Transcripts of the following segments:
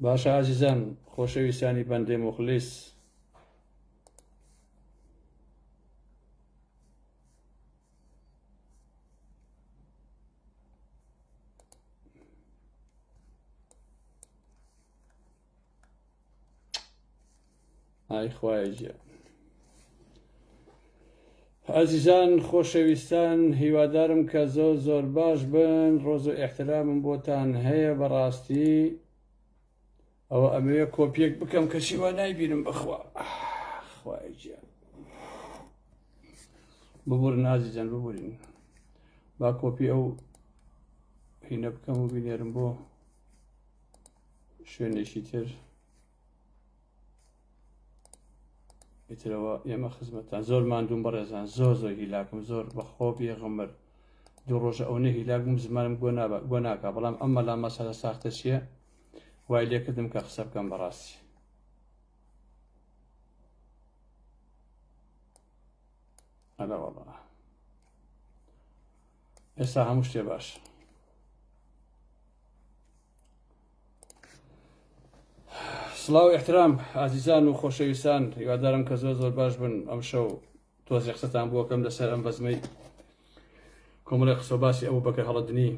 باشە ئازیزان خۆشەویستانی بەندێ موخلیس ئای خوایە ئازیزان خۆشەویستان هیوادارم کە زۆر باش بن ڕۆز و ئێحترامم بۆتان هەیە بەڕاستی ئەوە ئەمەوێ کۆپیەک بکەم کەچی وا نایبینم بخوا خوایە گیان ببورن ئازیزان ببورین با کۆپی ئەو هینە بکەم و بینێرم بۆ شوێنێکی تر ئیترەوە ئێمە خزمەتان زۆر ماندوم بەڕێزان زۆر هیلاکم زۆر بەخۆ بێغەمبەر دوو ڕۆژە ئەو نە هیلاک بووم زمانم گۆ ناکا بەڵام ئەمە لا مەسەلە ساختە چییە وای لێکردم کە قسە بکەم بەڕاستی ئەلا وەڵا ئێستا هەموو شتێ باش سڵاو احترام ئازیزان و خۆشەویستان هیوادارم کە زۆر باش بن ئەم شەو تۆزی قسەتان بۆکەم لەسەر ئەم بەزمەی کۆمەڵی قسە و باسی ئەبوو بەکر هەڵەدنی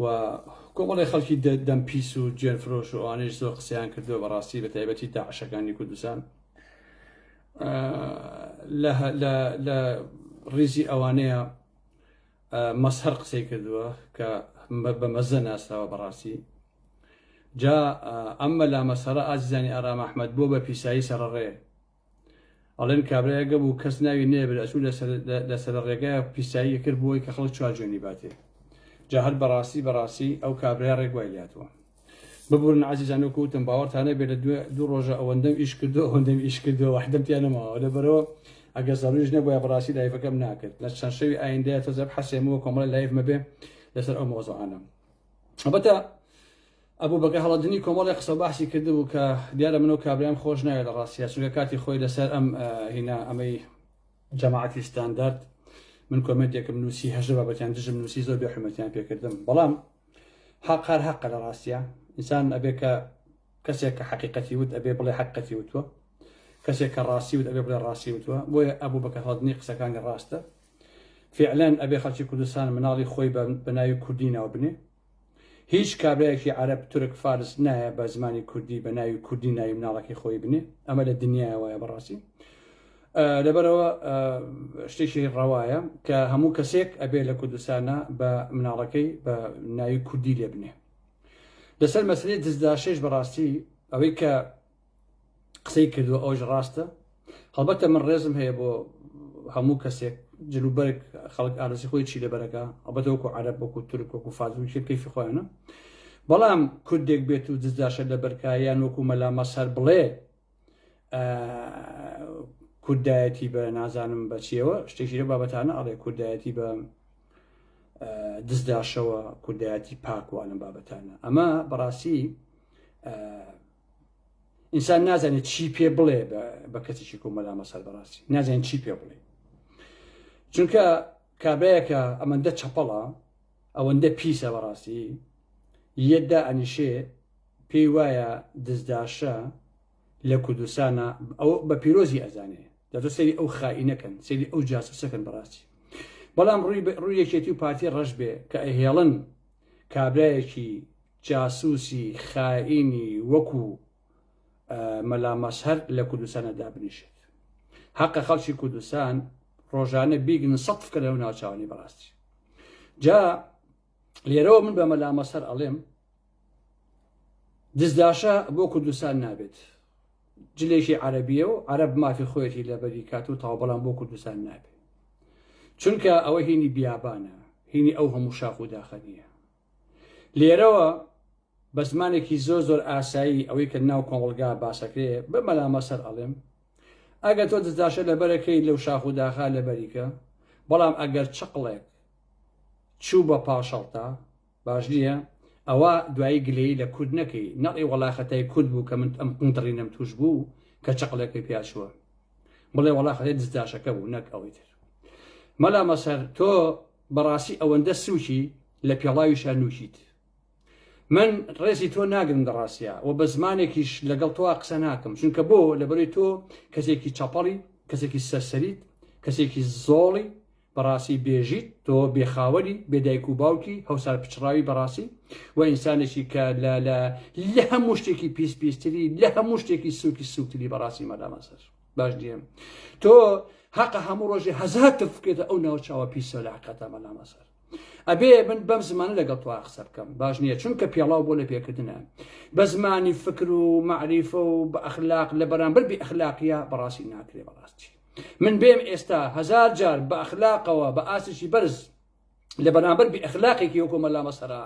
و کۆمەڵی خەڵکی دەم پیس و گوێنفرۆش و ئەوانەیش زۆر قسەیان کردووە بەڕاستی بە تایبەتی داعشەکانی کوردستان لە ڕیزی ئەوانەیە مەسهەر قسەی کردووە کە بە مەزە ناسراوە بەڕاستی جا ئەمە لا مەسەرە ئازیزانی ئارام ئەحمەد بۆ بە پیسایی سەرڕێ ئەڵێن کابرایەگە بوو کەس ناوی نێبێت ئەچوو لەسەر ڕێگای پیسایی کرد بۆی کە خەڵک چوار جوێنی باتێ جا هەر بەڕاستی ئەو کابرای ڕێگوای لاتوە ببورن ئازیزان وەکو وتم باوەڕتانە بێت لە دوو ڕۆژە ئەوەندەم ئیش کردو ئەوەندەم ئیش کردو وحدەم تیان نەماوە لەبەرەوە ئەگەر زەڕویش نەبووە بەڕاستی لایفەکەم ناکرد لە چەند شەوی ئایندەیە تۆزە حەسێمەوە کۆمەڵی لایف مەبێ لەسەر ئەو مۆزوعانە البەتە ئەبوو بەکە هەڵەدنی کۆمەڵی قسە باسی کردبوو کە دیارە من و کابرایم خۆش ناوێت لە ڕاستیە چونکە کاتی خۆی لەسەر ئەم هینا ئەمەی جەماعەتی ستاندارد من کۆمنتێکم نووسی هەژە بابەتیان دژم نووسی زۆر بێحورمەتیان پێکردم بەڵام حەقار حەقە لە ڕاستیە ئینسان ئەبێ کە کەسێک کە حەقیقەتی وت ئەبێ بڵێ حەقیقەتی وتووە کەسێک کە ڕاستی وت ئەبێ بڵێ ڕاستی وتووە بۆیە ئەبوو بەکە هەڵەدنی قسەکانی ڕاستە فعلاً ئەبێ خەڵکی کوردستان مناڵی خۆی بە ناوی کوردی ناو بنێ هیچ کابرایەکی عەرەب تورک فارس نایە بە زمانی کوردی بە ناوی کوردی ناوی مناڵەکەی خۆی بنێ ئەمە لە دنیای وایە بەڕاستی لەبەرەوە شتێکی ڕەوایە کە هەموو کەسێک ئەبێ لە کوردستانە بە مناڵەکەی بە ناوی کوردی لێ بنێ لەسەر مەسەلەی دزداشەش بەڕاستی ئەوەی کە قسەی کردووە ئەوش ڕاستە هەڵبەتە من ڕێزم هەیە بۆ هەموو کەسێک جلوبەرێک خەڵک ئارەزی خۆی چی لەبەرەکە ئەڵبەتە وەکو عەرەب وەکو تورک وەکو فارس کەیفی خۆیانە بەڵام کوردێک بێت و دزداشە لەبەرکایان وەکو مەلا مەسهەر بڵێ کوردایەتی بە نازانم بەچیەوە شتێکی لە بابەتانە ئەڵێ کوردایەتی بە دزداشەوە کوردایەتی پاکوانم بابەتانە ئەمە بەڕاستی ئینسان نازانێت چی پێ بڵێ بە کەسێکی کو مەلا مەسهەر بەڕاستی نازانێت چی پێ بڵێ چونکە کابرایەکە ئەمەندە چەپەڵە ئەوەندە پیسە بەڕاستی یەکدا ئەنیشێ پێی وایە دزداشە لە کوردستانە ئەو بە پیرۆزی ئەزانێ دەتۆ سەری ئەو خائینەکەن سەری ئەو جاسوسەکەن بەڕاستی بەڵام ڕوویەکێتی و پارتی ڕەش بێ کە ئەهێڵن کابرایەکی جاسووسی خائینی وەکو مەلا مەسهەر لە کوردستانە دابنیشێت حەقە خەڵکی کوردستان ڕۆژانە بیگن سەقفکە لەو ناوچاوانی بەڕاستی جا لێرەوە من بە مەلا مەسهەر ئەڵێم دزداشە بۆ کوردستان نابێت جلێکی عەرەبیە و عەرەب مافی خۆیەتی لەبەری کات و تاو بەڵام بۆ کوردستان نابێت چونکە ئەوە هینی بیابانە هینی ئەو هەموو شاخ و داخەنیە لێرەوە بە زمانێکی زۆر ئاسایی ئەوەی کە ناو کۆمەڵگا باسەکرێ بە مەلا مەسهەر ئەڵێم ئەگەر تۆ دزداشە لەبەرەکەی لەو شاخ و داخا لەبەریکە بەڵام ئەگەر چقڵێک چوو بە پاشەڵتا باش نییە ئەوە دوایی گلەیی لە کورد نەکەی نەڵی وەڵاخەتای کورد بوو کە من ئەم قنتڕینەم توش بوو کە چقڵێکی پیاچووە بڵێ وەڵاخەتەی دزداشەکە بوو نەک ئەوەی تر مەلا مەسهەر تۆ بەڕاستی ئەوەندە سووکی لە پێڵاویشان نووشیت من ڕێزی تۆ ناگرم دەڕاستە و بە زمانێکیش لەگەڵ تۆ قسە ناکەم چونکە بۆ لەبەرەوەی تۆ کەسێکی چەپەڵی کەسێکی سەرسەریت کەسێکی زۆڵی بەڕاستی بێژیت تۆ بێخاوەری بێدایک و باوکی هەوسار پچڕاوی بەڕاستی و ئینسانێکی کە لە هەموو شتێکی پیسپیستری لە هەموو شتێکی سووکی سووتری بەڕاستی مەدامە سەر باش دیێم تۆ حەقە هەموو ڕۆژێ هەزار تفکێتە ئەو ناوچاوە پیسە لە حقەتە مەدامە سەر ئەبێ من بەم زمانە لەگەڵ تۆ قسە بکەم باش نییە چونکە پێڵاو بۆ لە پێکردنە بە زمانی فکر و معریفە و بە ئەخلاق لە بەرامبەر بێ ئەخلاقیە بەڕاستی ناکرێ بەڕاستی من بێم ئێستا هەزار جار بە ئەخلاقەوە بە ئاسێکی بەرز لە بەرامبەر بێ ئەخلاقێکی وەکو مەلا مەسەرا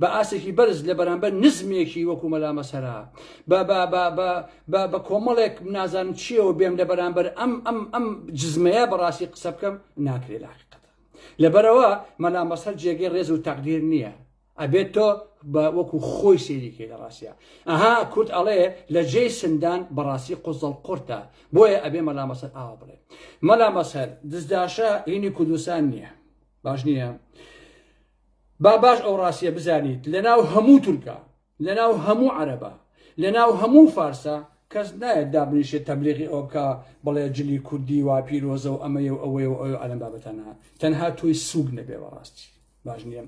بە ئاسێکی بەرز لە بەرامبەر نزمێکی وەکو مەلا مەسەرا بە کۆمەڵێک نازانم چیەوە بێم لە بەرامبەر ئەم جزمەیە بەڕاستی قسە بکەم ناکرێ لە حقیقەتە لەبەرەوە مەلا مەسەر جێگەی ڕێز و تەقدیر نییە ئەبێت تۆ بە وەکو خۆی سێریکێ لە ڕاستە ئەها کورد ئەڵێ لە جێی سندان بەڕاستی قوزەڵ قورتە بۆیە ئەبێ مەلا مەسەر ئاوا بڵێ مەلا مەسەر دزداشە هینی کوردستان نییە باش نییە باش ئەو ڕاستیە بزانیت لەناو هەموو تورکە لەناو هەموو عەرەبە لەناو هەموو فارسە کەس نایەت دابنیشێت تەبلیغی ئەو بکە بڵێ جلی کوردی وا پیرۆزە و ئەمەیە و ئەوەیە و ئەوە ئەلەم بابەتانە تەنها تۆی سووک نەبێ بەڕاستی باش نییە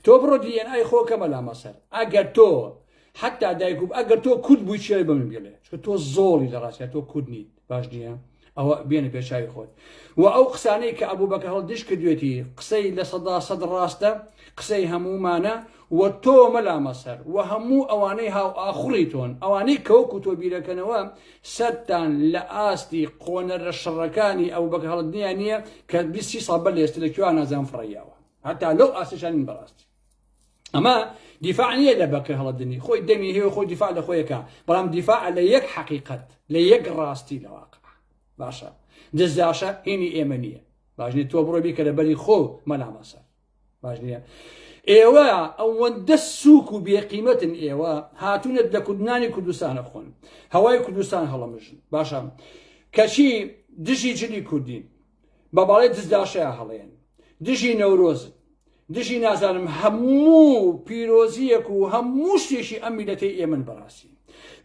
تۆ بڕۆ دیێنئای خۆکە مەلا مەسەر ئەگەر تۆ حتا دایکوب ئەگەر تۆ کورد بووی چێ بە من بێڵێ چکە تۆ زۆڵی لە ڕاستە تۆ کورد نیت باش نییە ئەوە بێنە پێشاوی خۆت و ئەو قسانەی کە ئەبوو بەکە هەڵدش کردوێتی قسەی لە سەد ڕاستە قسەی هەمومانە و تۆ مەلا مەسەر و هەموو ئەوانەی هاو ئاخوڕی تۆن ئەوانەی کەوەکو تۆ بیرەکەنەوە سەرتان لە ئاستی قۆنەرە شەڕەکانی ئەو بەکە هەڵدنیا نییە کە 20 ساڵ بەلێست لەکوێوان نازان فڕیاوە هەتا لەو ئاسشانین بەڕاستی ئەمە دیفاع نییە لە بەکە هەڵدنی خۆی دەمی هەیە خۆی دیفاع لە خۆیەکە بەڵام دیفاع لە یەک حەقیقەت لە یەک ڕاستی لەواقع باشە دزداشە هینی ئێمە نییە باش نیە تۆ بڕۆ بیکە لە بەری خۆ مەلا مەسەر باش نییە ئێوە ئەوەندە سووک و بێقیمەتن ئێوە هاتوونەت لە کوردنانی کوردستانە خۆن هەوای کوردستان هەڵەمژن باشە کەچی دژی جلی کوردین بە باڵێ دزداشەیە هەڵێن دژی نەورۆزن دژی نازانم هەموو پیرۆزیەک و هەموو شتێکی ئەم میلەتەی ئێمن بەڕاستی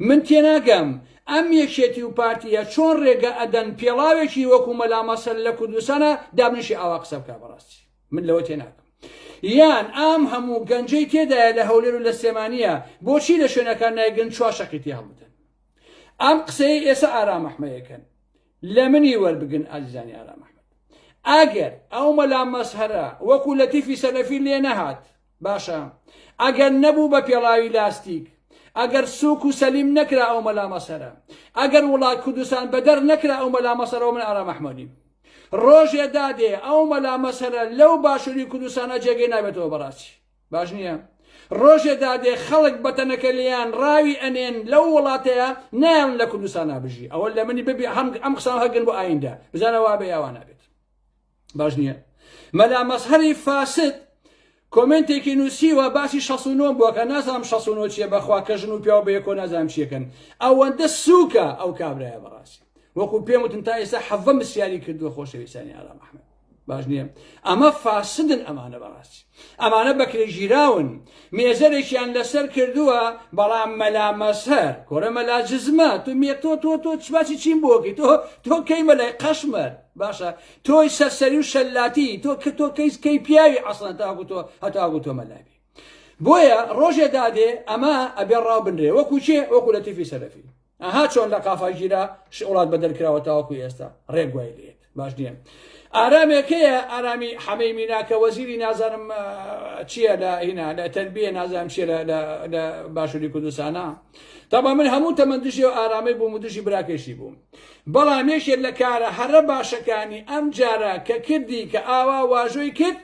من تێناگەم ئەم یەکێتی و پارتیە چۆن ڕێگە ئەدەن پێڵاوێکی وەکو مەلا مەسەر لە کوردستانە دابنیشی ئاوا قسە بکە بەڕاستی من لەوە تێناگەم یان ئەم هەموو گەنجەی تێدایە لە هەولێر و لە سلێمانیە بۆچی لە شوێنەکان نایگەن چوار شەقیتی هەڵبدەن ئەم قسەی ئێستا ئارام ئەحمەدەکەن لە منی وەربگن ئازیزانی ئارام ئەحمەد ئەگەر ئەو مەلا مەسهەرە وەکو لەتیفی سەلەفی لێ نەهات باشە ئەگەر نەبوو بە پێڵاوی لاستیک ئەگەر سووک و سەلیم نەکرا ئەو مەلا مەسهەرە ئەگەر وڵات کوردستان بەدەر نەکرا ئەو مەلا مەسهەرەوە من ئارام ئەحمەدیم ڕۆژێ دادێ ئەو مەلا مەسەرە لەو باشووری کوردستانە جێگەی نابێتەوە بەڕاستی باش نییە ڕۆژێ دادێ خەڵک بەتەنەکە لیان ڕاوی ئەنێن لەو وڵاتەیە نایان لە کوردستان نابژی ئەوە لە منی ببی ئەم قسان هەگەن بۆ ئایندا بزانەوە بە یاوان نابێت باش نییە مەلا مەسهەری فاسد کۆمنتێکی نووسیوە باسی 69 بووە کە نازانم 69 چیە بەخوا کە ژن و پیاوە بە یەکۆ نازانم چیەکەن ئەوەندە سووکە ئەو کابرایە بەڕاستی وەکو پێم وتن تا ئێستا حەڤە مسیاری کردووە خۆشەویستانی ئارام ئەحمەد باش نییە ئەمە فاسدن ئەمانە بەڕاستی ئەمانە بەکرێژیراون مێزەرێکیان لەسەر کردووە بەڵام مەلا مەسهەر کۆرە مەلا جزمە تۆ چباچی چیم بۆکەی تۆ کەی مەلای قەشمەر باشە تۆی سەرسەری و شەلاتی تۆ کەی پیاوی عەسڵەن هەتاگو تۆ مەلابی بۆیە ڕۆژێ دادێ ئەمە ئەبێ ڕاو بنرێ وەکو چێ وەکو لەتیفی سەلەفی ئەها چۆن لە قافاگیرە وڵات بەدەرکراوە تاوەکو ئێستا ڕێگوای لێت باش نییە ئارامێکەیە ئارامی حەمەی میناکە وەزیری نازانم چییە لە هینا لە تەنبیە نازانم چیە لە باشووری کوردستانە تابا من هەموو تەمەندشی و ئارامەی بووم و دژی براکەشی بووم بەڵام یەکێک لە کارە هەرە باشەکانی ئەم جارە کە کردی کە ئاوا واژۆی کرد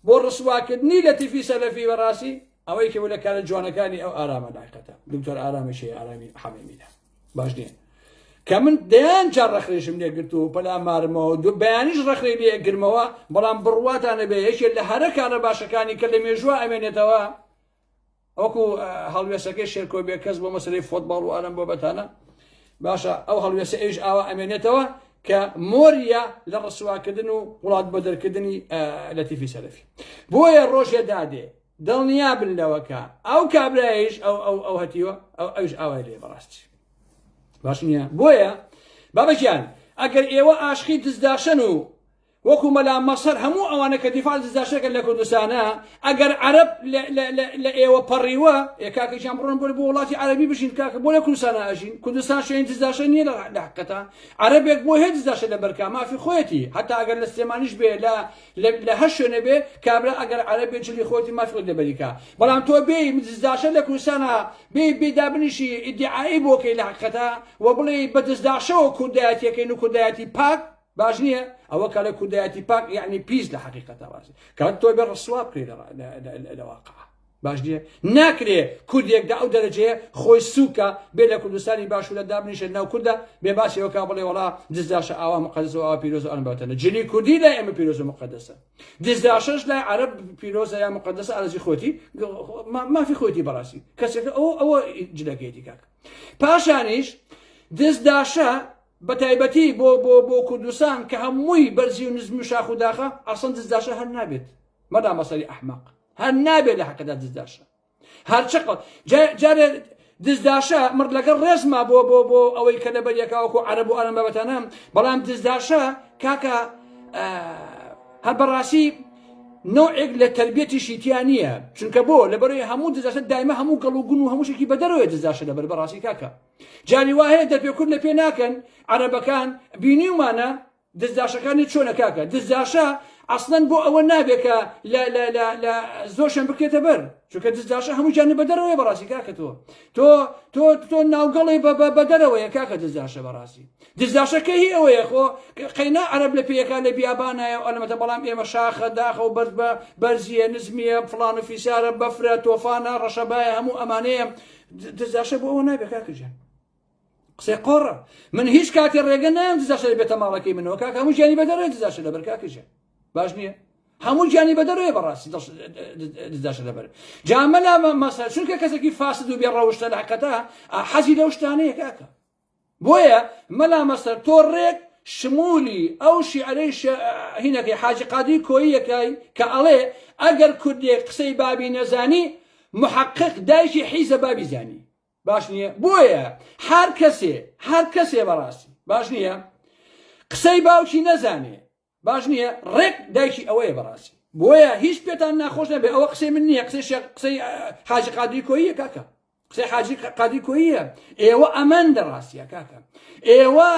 بۆ ڕسواکردنی لەتیفی سەلەفی بەڕاستی ئەوەی کە لە کارە جوانەکانی ئەو ئارامە داقەتە دکتۆر ئارامەشی ئارامی حەمەی مینا باش نییە کە من دەیان جار ڕەخرێشم لێگرت و پەلامارمەوە بەیانیش ڕەخرێ لێگرمەوە بەڵام بڕواتانە بێ یەکێک لە هەرە کارە باشەکانی کە لە مێژووە ئەمێنێتەوە ئەوکو هەڵوێسەکەی شێرکۆبێ کەس بۆ مەسەلەی فۆتباڵ و ئارەم بۆ بەتانە باشە ئەو هەڵوێسە ئێش ئاوا ئەمێنێتەوە کە مۆریە لە ڕسواکردن و وڵات بەدەرکردنی لەتیفی سەلەفی بۆیە ڕۆژێ دادێ دڵنیا بن لەوەکە ئەو کابرایش ئەو هەتیوە ئەوش ئاوای لێ بەڕاستی باش نییە. بۆیە بابەکیان ئەگەر ئێوە ئاشقی دزداشن و وەکو مەلا مەسەر هەموو ئەوانە کە دیفاع دزداشەکەن لە کوردستانە ئەگەر عەرەب لە ئێوە پەڕیوە کاکەیان بڕۆن بۆ وڵاتی عەرەبی بژین کاکە بۆ لە کوردستانە ئەژین. کوردستان شوێنی دزداشە نییە لە حقیقەتە عەرەبێک بۆ هەیە دزداشە لە بەرکا مافی خۆیەتی حتا ئەگەر لە سلێمانیش بێ لە هەر شوێنە بێ کابرا ئەگەر عەرەبێ جلی خۆتی مافی خۆت لەبەریکا. بەڵام تۆ بێ دزداشە لە کوردستانە بێ دابنیشی ئیدعایی بۆکەی لە حقیقەتە و بڵێ بە دزداشەوە کوردایەتیەکەین و کوردایەتی پاک باش نییە. ئەوە کە لە کوردایەتی پاک یعنی پیس لە حقیقەتە باسی کات تۆ بێ ڕسوا بکرێ لە واقع باش نییە. ناکرێ کوردێکدا ئەو دەرەجەیە خۆی سووکە بێ لە کوردستانی باش و لە دابنیشە ناو کووردە بێ باسیەوە کا بڵێ وڵا دزداشە ئاوا مقدسە و ئاوا پیرۆزە ئەنباتەنە جلی کوردی لای ئێمە پیرۆزە مقدسە دزداشەش لای عەرەب پیرۆزە یا مقدسە ئارەزی خۆتی مافی خۆتی بەڕاستی کەسێک ئەوە جلەکەیەتی کاک. پاشانیش دزداشە بە تایبەتی بۆ کوردستان کە هەمووی بەرزی و نزمی و شاخ و داخە ئەسڵەن دزداشە هەر نابێت مەدا مەسەری ئەحمەق هەر نابێت لە حەقەدا دزداشە هەرچەقە جارێ دزداشە مرد لەگەڵ ڕێزما بۆ ئەوەی کە لەبەریەکەوەکو عەرەب و ئەرەم بەبەتەنە بەڵام دزداشە کاکە هەر بەڕاستی نوعێک لە تربیەتیشی تیان نییە چونکە بۆ لەبەرەوەی هەموو دزداشە دایمە هەموو گەڵ و گون و هەمووشێکی بەدەرەوەی دزداشە لەبەر بەڕاستی کاکە جاری وا هەیە دەرپێ کورد لە پێ ناکەن عەرەبەکان بینیومانە دزداشەکانی چۆنە کاکە دزداشە ئەسڵەن بۆ ئەوە نابێکە لە زۆرشان بکرێتە بەر چونکە دزداشە هەموو جانە بەدەرەوەی بەڕاستی کاکە تۆ ناوگەڵی بەدەرەوەیە کاکە دزداشە بەڕاستی دزداشەکە هی ئەوەیە خۆ قەینا عەرەب لە پێیەکە لە بیابانایە ئەلمەتە بەڵام ئێمە شاخە داخە و بەرزیە نزمیە فڵان و فیسارە بەفرە تۆفانە ڕەشەبایە هەموو ئەمانەیە دزداشە بۆ ئەوە نابێت کاکەجان قسەی قۆڕە من هیچ کاتی ڕێگە نایم دزداشە لەبێتە ماڵەکەی منەوە کاکە هەموو گیانی بەدەرەوەی دزداشە لەبەر کاکەجان باش نییە هەموو گیانی بەدەرەوەی بەڕاستی دزداشە لەبەر جامە لا مەسەل چونکە کەسێکی فاسد و بێڕەوشتە لە حقیقەتە حەزی لەو شتانەیە کاکە بۆیە مەلا مەسەر تۆ ڕێک شمولی ئەو شیعرەی هینەکەی حاجی قادری کۆییەکەی کە ئەڵێ ئەگەر کوردێک قسەی بابی نەزانی محقق دایکی حیزە بابی زانی باش نییە بۆیە هەر کەسێ بەڕاستی باش نییە قسەی باوکی نەزانێ باش نییە ڕێک دایکی ئەوەیە بەڕاستی بۆیە هیچ پێتان ناخۆش نەبێ ئەوە قسەی من نییە قسەی حاجی قادری کۆییە کاکە قسەی حاجی قادری کۆییە ئێوە ئەمان دەڕاستیە کاکە ئێوە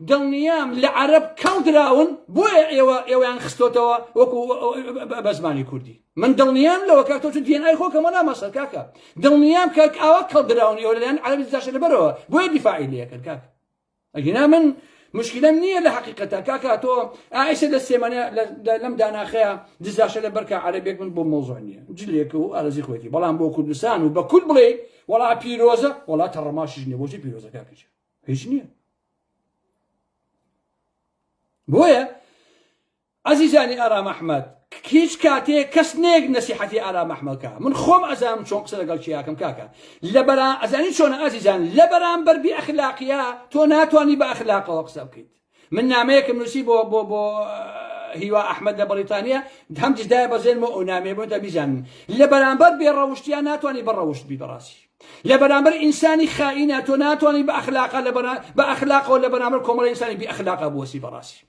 دڵنیام لە عەرەب کەوتراون بۆیە ئێوەیان خستۆتەوە وەکو بە زمانی کوردی من دڵنیام لەوە کاک تۆ دیێنای خۆکە مەلا مەسەر کاکە دڵنیام کە ئاوا کەڵدراون ئێوە لەلایەن عەرەبی دزداشە لەبەرەوە بۆیە دیفاعی لێکرد کاکە ئەگینا من مشکلەم نییە لە حقیقەتە کاکە تۆ ئایسە لە سێمانە لەم داناخەیە دزداشە لە بەرکە عەرەبێک من بۆ مۆزوع نییە جلێک و ئارەزی خۆیەتی بەڵام بۆ کوردستان و بە کورد بڵێ وەڵا پیرۆزە وەڵا تەڕەماشیش نییە بۆچی پیرۆزە کاکەجە هیچ نییە بۆیە عەزیزانی ئارام ئەحمەد هیچ کاتێک کەس نێک نەسیحەتی ئارام ئەحمەدکە من خۆم ئەزانم چۆن قسە لەگەڵ چیاکەم کاکە لەبەرا ئەزانی چۆنە ئازیزان لە بەرامبەر بی ئەخلاقیە تۆ ناتوانانی بە ئەخلاقەوە قسە بکەیت من نامەیەکم نووسی بۆ هیوا ئەحمەد لە بەریتانیا هەم جدایە بەزێنمەوە ئەو نامەیە بۆ دەبیزانن لە بەرامبەر بێڕەوشتیان ناتوانانی بەڕەوشت بی بەڕاستی لە بەرامبەر ئینسانی خائینە تۆ ناتوانانی بە ئەخلاقەوە لە بەرامبەر کۆمەڵی ئینسانی بی ئەخلاقە بوەسی بەڕاستی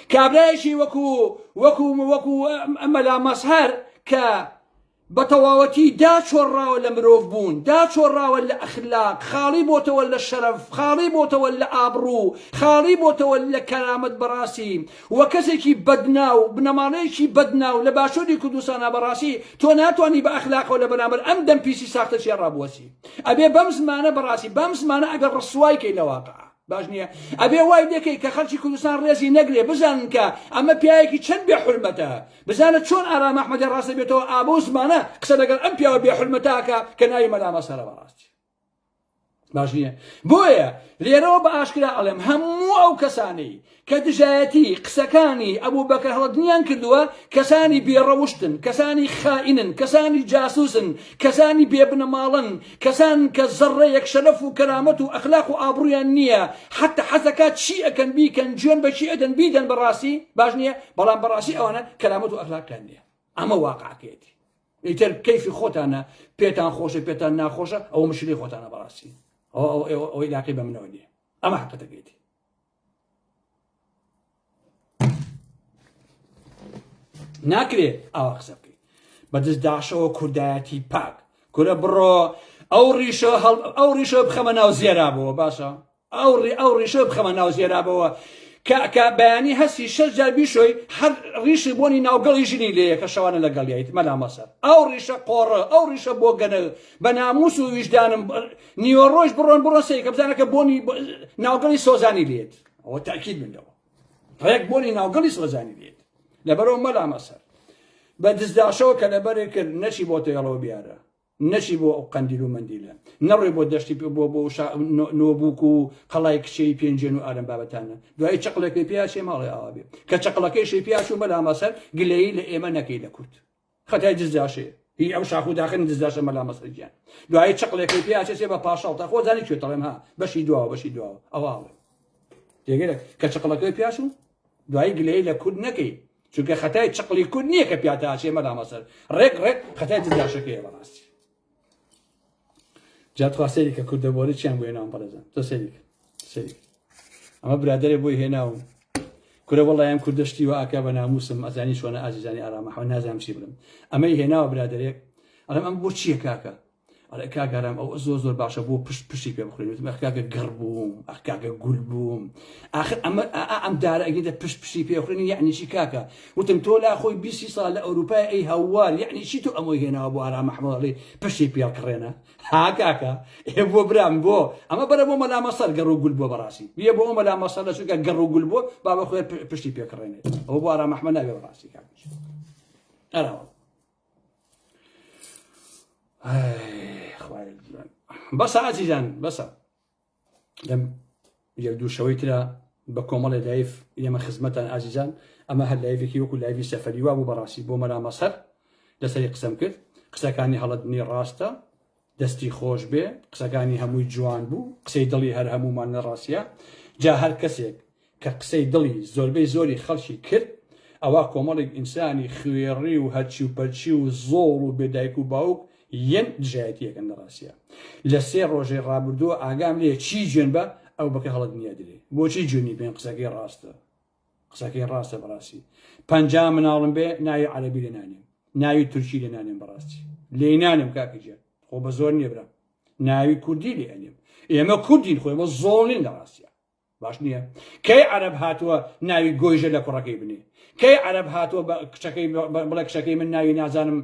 کابرایشی وەکو مەلا مەسهەر کە بە تەواوەتی داچۆڕاوە لە مرۆڤ بوون داچۆڕاوە لە ئەخلاق خاڵی بۆتەوە لە شەرەف خاڵی بۆتەوە لە ئابڕوو خاڵی بۆتەوە لە کەرامەت بەڕاستی وە کەسێکی بەدناو بنەماڵەیەکی بەدناو لە باشووری کوردستانە بەڕاستی تۆ ناتوانانی بە ئەخلاقەوە لە بەرامبەر ئەم دەمپیسی ساختە چێ ڕابوەسی ئەبێ بەم زمانە بەڕاستی بەم زمانە ئەگەر ڕسوای کەی لە واقع باش نییە ئەبێ وای دەکەی کە خەڵکی کوردستان ڕێزی نەگرێ بزانن کە ئەمە پیاوێکی چەند بێحورمەتە بزانە چۆن ئارام ئەحمەدی ڕاستە بێتەوە ئابۆ زمانە قسە لەگەڵ ئەم پیاوە بێحورمەتاکە کە ناوی مەلا مەسەرە بەڕاستی باش نییە بۆیە لێرەوە بە ئاشکرا ئەڵێم هەموو ئەو کەسانەی کە دژایەتی قسەکانی ئەبوو بەکر هەڵەدنیان کردووە کەسانی بێڕەوشتن کەسانی خائینن کەسانی جاسوسن کەسانی بێبنەماڵن کەسان کە زەڕەیەک شەرەف و کەرامەت و ئەخلاق و ئابڕوویان نییە حتى حەزەکات چی ئەکەن بیکەن گوێن بە چی ئەدەن بیدەن بەڕاستی باش نییە بەڵام بەڕاستی ئەوانە کەرامەت و ئەخلاقیان نییە ئەمە واقعەکەیەتی ئیتر کەیفی خۆتانە پێتان خۆشە پێتان ناخۆشە ئەو مشکلی خۆتانە بەڕاستی ئەو علاقی بە منەوە نییە ئەمە حقەتەکەیتی ناکرێت ئاوا قسە بکەیت بە دەستداشەوە کوردایەتی پاک کورە بڕۆ ئەو ڕیشە بخەمە ناو زێرابەوە باشە ئەو ڕیشە بخەمە ناو زێرابەوە کە بەیانی هەستی 6 جار بیشۆی هەر ڕیشی بۆنی ناوگەڵی ژنی لێیە کە شەوانە لەگەڵیایت مەلا مەسەر ئەو ڕیشە قۆڕە ئەو ڕیشە بۆ گەنە بە ناموس و ویژدانم نیوە ڕۆژ بڕۆن سەی کە بزانە کە بۆنی ناوگەڵی سۆزانی لێت ئەوە تاکید منەوە ڕێک بۆنی ناوگەڵی سۆزانی لێت لەبەرەوە مەلا مەسەر بە دزداشەوە کە لەبەرێک کرد نەچی بۆ تێڵەوە بیارە نەچی بۆ ئەو قەندیل و مەندیلە نەڕێ بۆ دەشتی بۆ نۆبووک و قەڵای کچەی پێنجێن و ئارەم بابەتانە دوایی چقلەکەی پیاچێ ماڵی ئاوا بێ کە چقلەکەیشی پیاچ و مەلا مەسەر گلەیی لە ئێمە نەکەی لە کورد خەتای دزداشەیە هی ئەو شاخ و داخن دزداشە مەلا مەسەر گیان دوایی چقلەکەی پیاچێ بە پاشەڵتا خۆ زانی کوێ تەڵێم ها بەشی دواوە ئەوواڵێ تێگەرە کە چقلەکەی پیاچ و دوایی گلەیی لە کورد نەکەی چونکە خەتای چقلی کورد نییە کە پیاتاچێ مەلا مەسەر ڕێک خەتای دزداشەکەیە بەڕاستی جاتخوا سەیری کە کوردەبووری چیان بۆ هێناوم بەڕێزان تۆ سەیری ئەمە برادەرێ بۆی هێناوم کورە وەڵایەم کوردەشتی و ئاکا بە ناموسم ئەزانی چۆنە ئازیزانی ئارامەحەوە نازانم چی بڵم ئەمەی هێناوە برادەرێک ئەڵێم ئەم بۆ چییە کاکە ئەڵێ کاگارام ئەو زۆر باشە بۆ پشتی پێ بخورێت ئەخ کاکە گەڕ بووم ئەخ کاکە گول بووم ئاخر ئەم دارە ئەگەیدە پشتی پێخورێنی یعنی چی کاکە وتم تۆ لا خۆی 20 ساڵ لە ئەوروپای ئەی هەوار یعنی چی تۆ ئەمەی هێناوە بۆ ئارامەحەوەڵێ پشتی پێڵکڕێنە ها کاکە بۆ برام بۆ ئەمە بەرە بۆ مەلا مەسەر گەڕ و گول بۆ بەڕاستی بێ بۆ مەلا مەسەر لە چونکە گەڕ و گول بۆ با بە خۆی پشتی پێکڕێنێت ئەوە بۆ ئارامەحەوە نابێ بەڕاستی کاکەش ئەراوە بەسە ئازیزان بەسە لەم یەک دوو شەوەی ترە بە کۆمەڵی لایف ئێمە خزمەتان ئازیزان ئەمە هەر لایڤێکی وەکو لایڤی سەفەری وا بوو بەڕاستی بۆ مەلا مەسەر لەسەری قسەم کرد قسەکانی هەڵەدنی ڕاستە دەستی خۆش بێ قسەکانی هەمووی جوان بوو قسەی دڵی هەر هەمومان لە ڕاستیە جا هەر کەسێک کە قسەی دڵی زۆربەی زۆری خەڵکی کرد ئەوە کۆمەڵێک ئینسانی خوێڕی و هەرچی و پەرچی و زۆڵ و بێدایک و باوک یەن دژایەتیەکەن لە ڕاستیە لە 3 ڕۆژەی ڕابردووە ئاگام لێ چی جوێن بە ئەو بەکە هەڵت نییە درێ بۆچی جوێنی بێن قسەکەی ڕاستە بەڕاستی 50 مناڵم بێ ناوی عەرەبی لێ نانێم ناوی تورکی لێ نانێم بەڕاستی لێی نانێم کاکەجیان خۆ بە زۆر نییە برا ناوی کوردی لێ ئەنێم ئێمە کوردین خۆی بە زۆڵین لە ڕاستیە باش نییە کەی عەرەب هاتووە ناوی گۆیژە لە کوڕەکەی بنێ کەی عەرەب هاتووە بڵێ کچەکەی من ناوی نازانم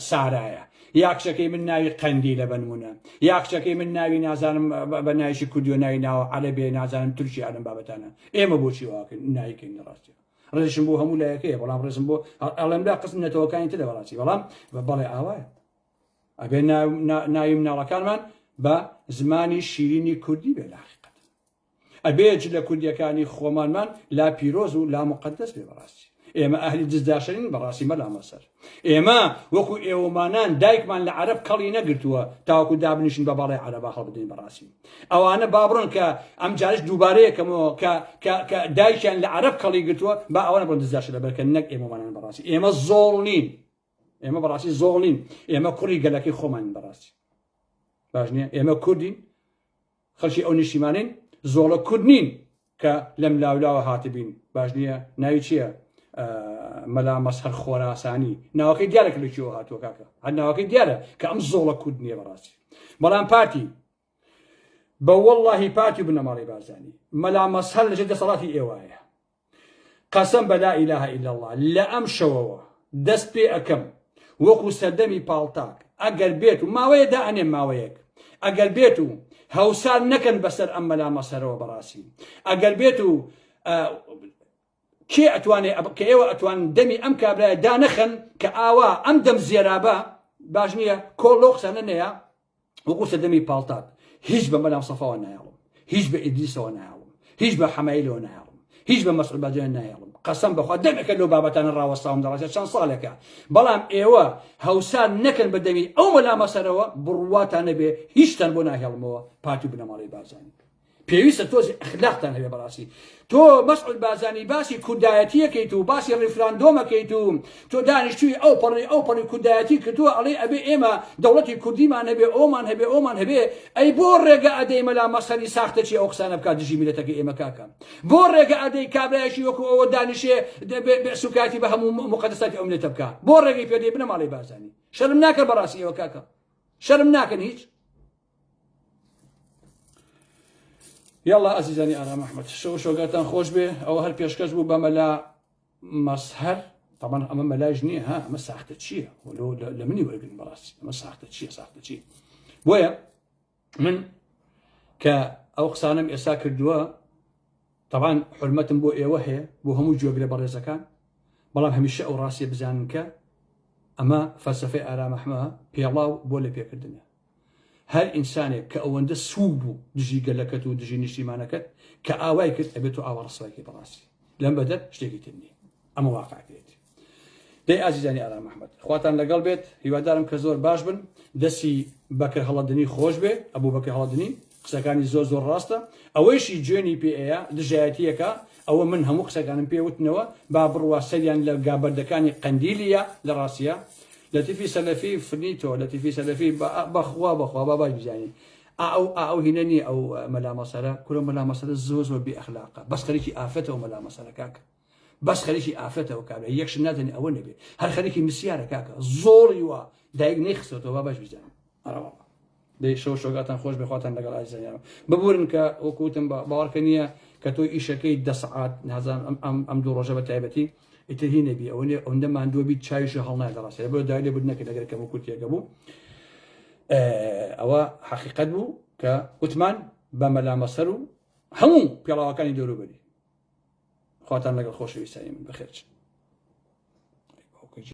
سارایە یا کچەکەی من ناوی قەندی لە بنمونە یا کچەکەی من ناوی نازانم بە ناویشی کوردی و ناوی ناوە عەرەبێ نازانم تورکی ئەم بابەتانە ئێمە بۆچی واکەن نایکەین لە ڕاستیە ڕێژم بۆ هەموو لایەکەیە بەڵام ڕێزم بۆ ئەڵێمدا قسم نەتەوەکانی تر لە بەڕاستی بەڵام بەڵێ ئاوایە ئەبێ ناوی مناڵەکانمان بە زمانی شیرینی کوردی بێ لە حقیقەت ئەبێ لە کوردیەکانی خۆمانمان لا پیرۆز و لا مقدس بێ بەڕاستی ئێمە ئەهلی دزداشەرین بەڕاستی مەلا مەسەر ئێمە وەکو ئێوەمانان دایکمان لە عەرەب کەڵی نەگرتووە تاوەکو دابنیشن بە باڵای عەرەبا هەڵبدەین بەڕاستی ئەوانە بابڕن کە ئەم جارش دووبارەیەکەمەوە کە دایکیان لە عەرەب کەڵی گرتووە با ئەوانە بڕن دزداشە لەبەرکە نەک ئێمەمانان بەڕاستی ئێمە زۆڵ نین ئێمە بەڕاستی زۆڵ نین ئێمە کوڕی گەلەکەی خۆمان بەڕاستی باش نییە ئێمە کوردین خەڵکی ئەو نیشتیمانین زۆڵە کورد نین کە لەم لاولاوە هاتبین باش نییە ناوی چییە مەلا مەسەر خۆراسانی ناوەکەی دیارە لەکوێوە هاتووە کاکە هەر ناوەکەی دیارە کە ئەم زۆڵە کورد نییە بەڕاستی بەڵام پارتی بە وەڵڵاهی پارتی بنەماڵی بارزانی مەلا مەسەر لەژێر دەسەڵاتی ئێوایە قەسەم بە لا ئیلاهە ئیلا الله لە ئەم شەوەوە دەست پێ ئەەکەم وەکو سەردەمی پاڵتاک ئەگەر بێت و ماوەیە دائەنێم ماوەیەک ئەگەر بێت و هەوسار نەکەن بەسەر ئەم مەلا مەسەرەوە بەڕاستی ئەگەر بێت و کێ ئەتوانێ کە ئێوە ئەتوان دەمی ئەم کابرایە دانەخەن کە ئاوا ئەم دەم زێرابە باش نییە کۆڵۆ قسەنە نەیە وەکو سەردەمی پاڵتاک هیچ بە مەلا مستەفاوە نایڵم هیچ بە ئیدریسەوە نایڵم هیچ بە حەمایلەوە نایڵم هیچ بە مەسعود بەجان نایڵم قەسەم بەخوا دەمێکە لەو بابەتانە ڕاوەستاوم دەڕاتێت چەند ساڵێکە بەڵام ئێوە هەوسار نەکەن بە دەمی ئەو مەلا مەسەرەوە بڕواتان نەبێ هیچتان بۆ ناهێڵمەوە پارتی بنەماڵی بارزانی پێویستە تۆزی ئەخلاقتان هەبێ بەڕاستی تۆ مەسعود بازانی باسی کوردایەتیەکەیت و باسی ڕیفراندۆمەکەیت و تۆ دانیشتووی ئەو پەڕی کوردایەتی کە تۆ ئەڵێ ئەبێ ئێمە دەوڵەتی کوردیمان هەبێ ئەومان هەبێ ئەی بۆ ڕێگە ئەدەی مەلا مەسەری ساختەچی ئەو قسانە بکات دژی میلەتەکەی ئێمە کاکە بۆ ڕێگە ئەدەی کابرایەکی وەکو ئەوە دانیشێ سوکاتی بە هەموو مقدساتی ئەو میلەتە بکات بۆ ڕێگەی پێدەی بنە ماڵی بازانی شەرم ناکە بەڕاستی ئێوە کاکە شەرم ناکەن هیچ يلا عزيزاني أنا محمد شوقاتان خوش به أو هل بيشكش بو بملا مسهر طبعا أما ملاج نية ها ما ساحت شيء ولو لمني ورقن براسي ما ساحت شيء بويا من كأو قصانم إساك الدواء طبعا حرمة بو إيه وهي بو همو جواب لبرزة كان بلام هميشة أو راسي بزانك أما فلسفة أنا محمد بي الله بولي بيك الدنيا هر إنسانك كأوند سوبو دجي قلكت ودجي نشتيمانكت كأوايكت أبيتو أول رصايكي براسي لم بدل اشتكي تني أما واقع كيتي دي عزيزاني على محمد خواتان لقلبت هيوادارم كزور باش بن دسي بكر هلدني خوش به أبو بكر هلدني قسكاني زور راستا أويشي جوني بي إيا دجايتيكا أو من همو قسكان بي وتنوا بابروا سيان لقابردكاني قنديليا لراسيا التي في سلفي فنيتو التي في سلفي بخوا بابا بجاني أو هناني أو ملامسة كل ملامسة الزوز وبأخلاقه بس خليكي آفته وملامسة كاك بس خليكي آفته وكاك يكش نادني أو النبي هل خليكي مسيارة كاك زوري وا دايق نخسوت وبابا بجاني أنا والله دي شوقاتن خوش بخواتن لقال عزيزي ببورن كوكوتن باركنية كتو إيشكي دسعات هذا أم دو رجبة تعبتي اتهين بي او عندما عنده بيت شاي شو حالنا دراسه بده دايله بدنا كده غير كم قلت يا جابو او حقيقه بو كعثمان بملا مصرو همو بيلا كان يدوروا بدي خواتنا لك خوش بيسايم بخير